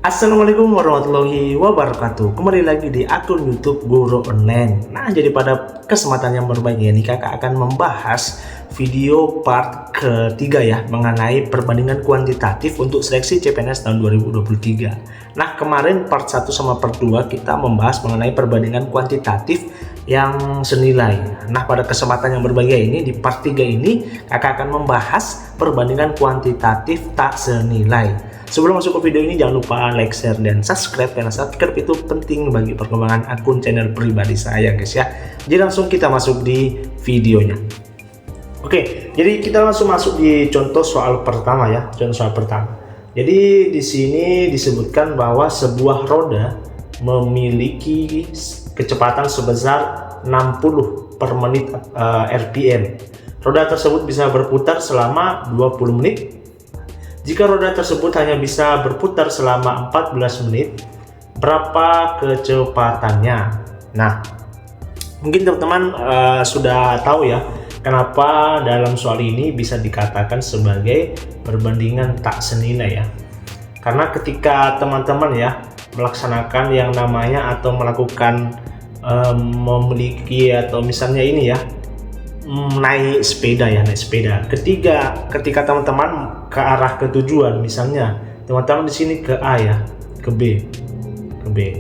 Assalamualaikum warahmatullahi wabarakatuh. Kembali lagi di akun YouTube Guru Online. Nah, jadi pada kesempatan yang berbahagia ini kakak akan membahas video part ketiga ya, mengenai perbandingan kuantitatif untuk seleksi CPNS tahun 2023. Nah, kemarin part 1 sama part 2 kita membahas mengenai perbandingan kuantitatif yang senilai. Nah, pada kesempatan yang berbahagia ini di part 3 ini kakak akan membahas perbandingan kuantitatif tak senilai. Sebelum masuk ke video ini jangan lupa like, share, dan subscribe, karena subscribe itu penting bagi perkembangan akun channel pribadi saya guys ya. Jadi langsung kita masuk di videonya. Oke, jadi kita langsung masuk di contoh soal pertama ya. Contoh soal pertama. Jadi di sini disebutkan bahwa sebuah roda memiliki kecepatan sebesar 60 per menit RPM. Roda tersebut bisa berputar selama 20 menit. Jika roda tersebut hanya bisa berputar selama 14 menit, berapa kecepatannya? Nah, mungkin teman-teman sudah tahu ya, kenapa dalam soal ini bisa dikatakan sebagai perbandingan tak senilai ya. Karena ketika teman-teman ya melaksanakan yang namanya atau melakukan memiliki atau misalnya ini ya, naik sepeda. Ketika teman-teman ke arah ke tujuan, misalnya teman-teman di sini ke A ya, ke B.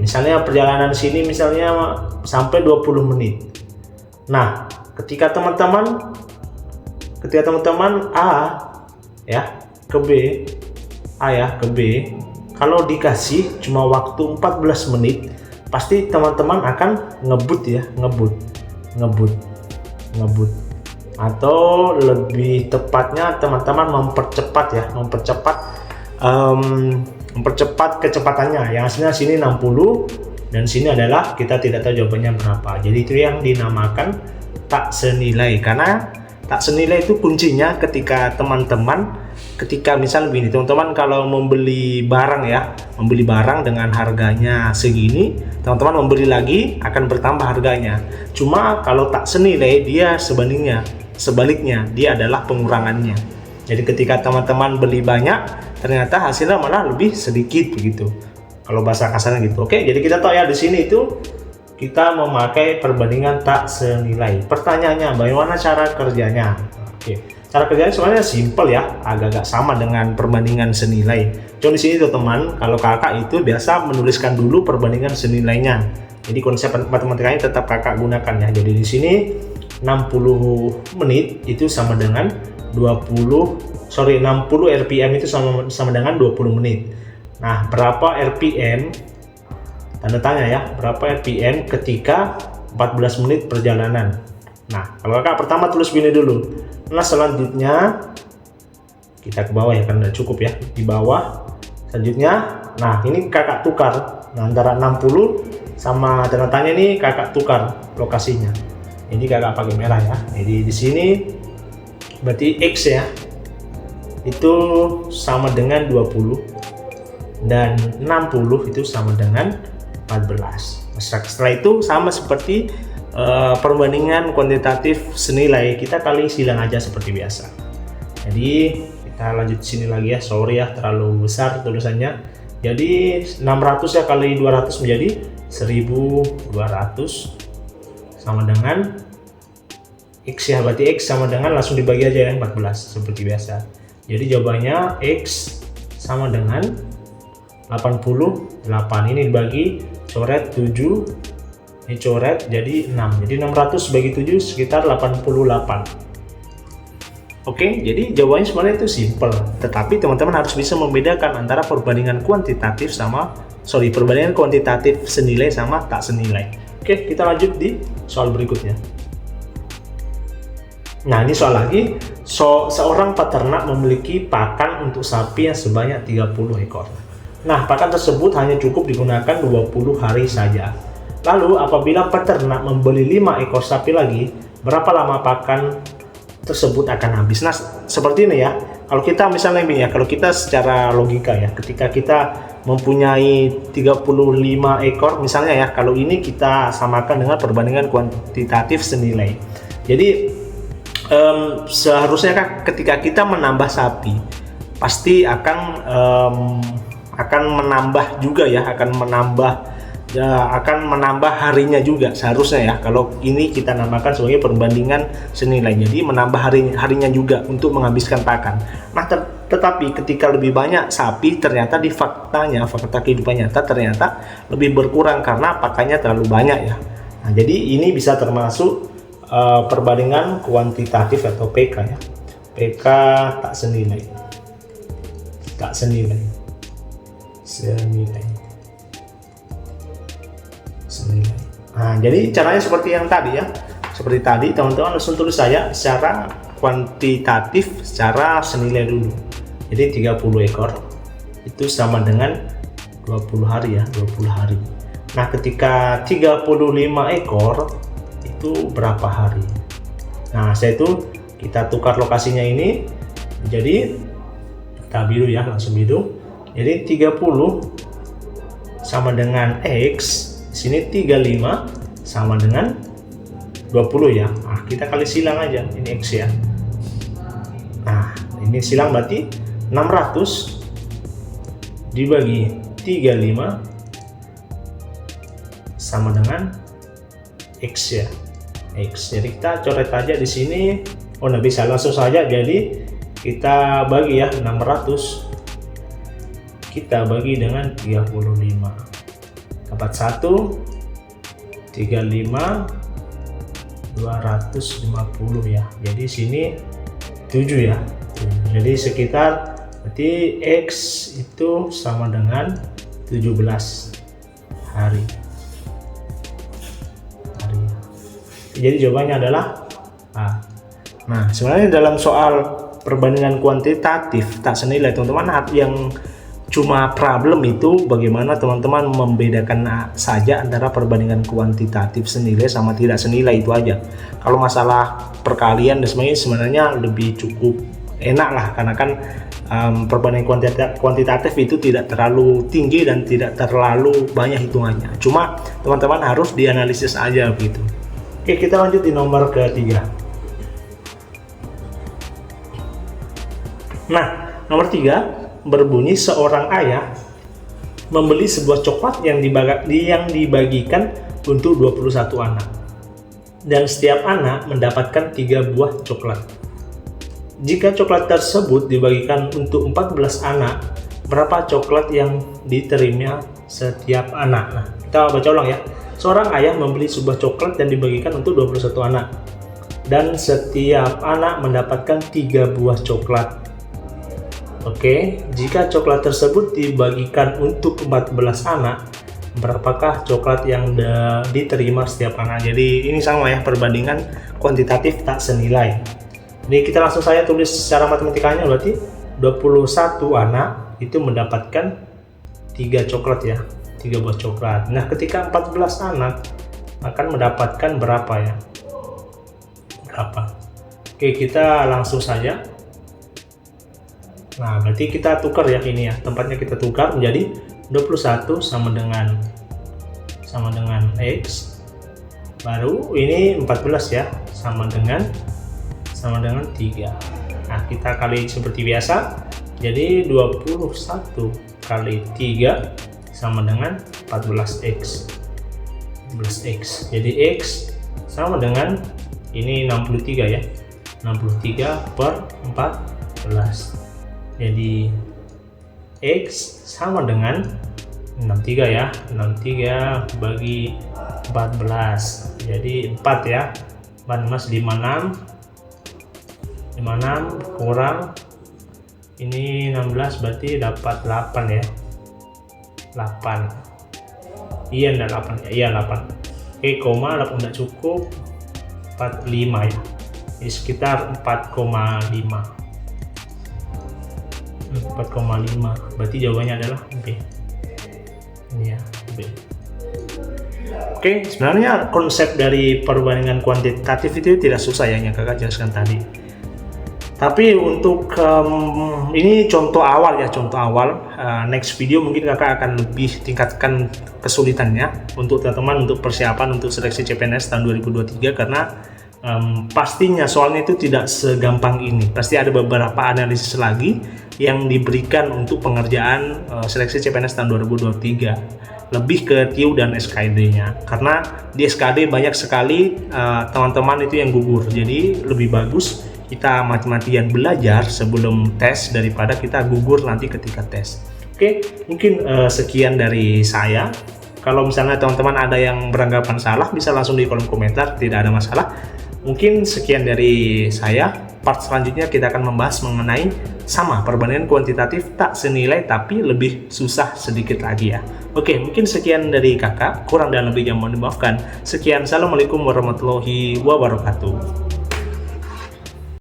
Misalnya perjalanan sini misalnya sampai 20 menit. Nah, ketika teman-teman A ya ke B, A ya ke B, kalau dikasih cuma waktu 14 menit, pasti teman-teman akan ngebut atau lebih tepatnya teman-teman mempercepat kecepatannya. Yang hasilnya sini 60 dan sini adalah kita tidak tahu jawabannya berapa. Jadi itu yang dinamakan tak senilai. Karena tak senilai itu kuncinya ketika misal begini, teman-teman kalau membeli barang dengan harganya segini, teman-teman membeli lagi akan bertambah harganya. Cuma kalau tak senilai dia sebaliknya dia adalah pengurangannya. Jadi ketika teman-teman beli banyak, ternyata hasilnya malah lebih sedikit begitu. Kalau bahasa kasarnya gitu. Oke, jadi kita tahu ya di sini itu kita memakai perbandingan tak senilai. Pertanyaannya, bagaimana cara kerjanya? Oke. Cara kerjanya sebenarnya simpel ya, agak-agak sama dengan perbandingan senilai. Cuma di sini teman-teman, kalau kakak itu biasa menuliskan dulu perbandingan senilainya. Jadi konsep matematikanya tetap kakak gunakan ya. Jadi di sini 60 menit itu sama dengan 60 RPM itu sama dengan 20 menit. Nah, berapa RPM? Tanda tanya ya, berapa RPM ketika 14 menit perjalanan? Nah, kalau kakak pertama tulis begini dulu. Nah, selanjutnya kita ke bawah ya, kan udah cukup ya, di bawah. Selanjutnya, nah ini kakak tukar. Nah, antara 60 sama tanda tanya ini kakak tukar lokasinya. Jadi kakak pakai merah ya. Jadi di sini berarti X ya, itu sama dengan 20 dan 60 itu sama dengan 14. Setelah itu sama seperti perbandingan kuantitatif senilai, kita kali silang aja seperti biasa. Jadi kita lanjut sini lagi ya, sorry ya terlalu besar tulisannya. Jadi 600 ya kali 200 menjadi 1200 sama dengan X ya, berarti X sama dengan langsung dibagi aja ya 14 seperti biasa. Jadi jawabannya X sama dengan 88. Ini dibagi coret 7, ini coret jadi 6. Jadi 600 bagi 7 sekitar 88. Oke, jadi jawabannya sebenarnya itu simple. Tetapi teman-teman harus bisa membedakan antara perbandingan kuantitatif senilai sama tak senilai. Oke, kita lanjut di soal berikutnya. Nah, ini soal lagi. Seorang peternak memiliki pakan untuk sapi yang sebanyak 30 ekor. Nah, pakan tersebut hanya cukup digunakan 20 hari saja. Lalu apabila peternak membeli 5 ekor sapi lagi, berapa lama pakan tersebut akan habis? Nah, seperti ini ya. Kalau kita misalnya ini ya, kalau kita secara logika ya, ketika kita mempunyai 35 ekor misalnya ya, kalau ini kita samakan dengan perbandingan kuantitatif senilai. Jadi seharusnya kan ketika kita menambah sapi, pasti akan akan menambah juga ya, akan menambah harinya juga seharusnya ya. Kalau ini kita namakan sebagai perbandingan senilai, jadi menambah harinya juga untuk menghabiskan pakan. Nah tetapi ketika lebih banyak sapi, ternyata di fakta kehidupan nyata ternyata lebih berkurang karena pakannya terlalu banyak ya. Nah jadi ini bisa termasuk perbandingan kuantitatif atau PK ya. PK tak senilai. Nah, jadi caranya seperti yang tadi ya. Seperti tadi teman-teman langsung tulis saja secara kuantitatif, secara senilai dulu. Jadi 30 ekor itu sama dengan 20 hari ya, 20 hari. Nah, ketika 35 ekor itu berapa hari? Nah, saya itu kita tukar lokasinya ini. Jadi kita biru ya, langsung biru. Jadi 30 sama dengan X. Sini 35 sama dengan 20 ya. Nah, kita kali silang aja, ini X ya. Nah, ini silang berarti 600 dibagi 35 sama dengan X ya. X. Jadi kita coret aja di sini. Oh, nggak bisa langsung saja. Jadi kita bagi ya 600. Kita bagi dengan 35. Dapat 1, 35, 250 ya. Jadi sini 7 ya. Jadi sekitar berarti X itu sama dengan 17 hari. Jadi jawabannya adalah A. Nah, sebenarnya dalam soal perbandingan kuantitatif tak senilai, teman-teman, yang cuma problem itu bagaimana teman-teman membedakan saja antara perbandingan kuantitatif senilai sama tidak senilai, itu aja. Kalau masalah perkalian dan sebagainya sebenarnya lebih cukup enak lah, karena kan perbandingan kuantitatif itu tidak terlalu tinggi dan tidak terlalu banyak hitungannya. Cuma teman-teman harus dianalisis aja begitu. Oke, kita lanjut di nomor ketiga. Nah, nomor 3 berbunyi seorang ayah membeli sebuah coklat yang dibagikan untuk 21 anak, dan setiap anak mendapatkan 3 buah coklat. Jika coklat tersebut dibagikan untuk 14 anak, berapa coklat yang diterima setiap anak? Nah, kita baca ulang ya. Seorang ayah membeli sebuah coklat dan dibagikan untuk 21 anak, dan setiap anak mendapatkan 3 buah coklat. Oke, jika coklat tersebut dibagikan untuk 14 anak, berapakah coklat yang diterima setiap anak? Jadi ini sama ya, perbandingan kuantitatif tak senilai. Jadi kita langsung saja tulis secara matematikanya, berarti 21 anak itu mendapatkan 3 coklat ya, 3 buah coklat. Nah, ketika 14 anak akan mendapatkan berapa ya? Berapa? Oke, kita langsung saja. Nah, berarti kita tukar ya ini ya, tempatnya kita tukar menjadi 21 sama dengan X, baru ini 14 ya, sama dengan 3. Nah, kita kali seperti biasa, jadi 21 kali 3 sama dengan 14X. Jadi X sama dengan ini 63 ya, 63 per 14. Jadi X sama dengan 63 ya, 63 bagi 14, jadi 4 ya, 14 56 kurang ini 16, berarti dapat 8 ya, 8. Iya enggak 8 ya, iya 8. Oke, koma 8 enggak cukup, 45 ya, jadi sekitar 4,5. 4,5, berarti jawabannya adalah B. Ini ya, B. Oke, sebenarnya konsep dari perbandingan kuantitatif itu tidak susah ya, yang kakak jelaskan tadi. Tapi untuk ini contoh awal ya, next video mungkin kakak akan lebih tingkatkan kesulitannya untuk teman-teman untuk persiapan untuk seleksi CPNS tahun 2023, karena pastinya soalnya itu tidak segampang ini, pasti ada beberapa analisis lagi yang diberikan untuk pengerjaan seleksi CPNS tahun 2023, lebih ke TIU dan SKD-nya, karena di SKD banyak sekali teman-teman itu yang gugur. Jadi lebih bagus kita mati-matian belajar sebelum tes daripada kita gugur nanti ketika tes. Oke, mungkin sekian dari saya. Kalau misalnya teman-teman ada yang beranggapan salah, bisa langsung di kolom komentar, tidak ada masalah. Mungkin sekian dari saya. Part selanjutnya kita akan membahas mengenai sama perbandingan kuantitatif tak senilai tapi lebih susah sedikit lagi ya. Oke, mungkin sekian dari kakak, kurang dan lebihnya mohon dimaafkan. Sekian, assalamualaikum warahmatullahi wabarakatuh.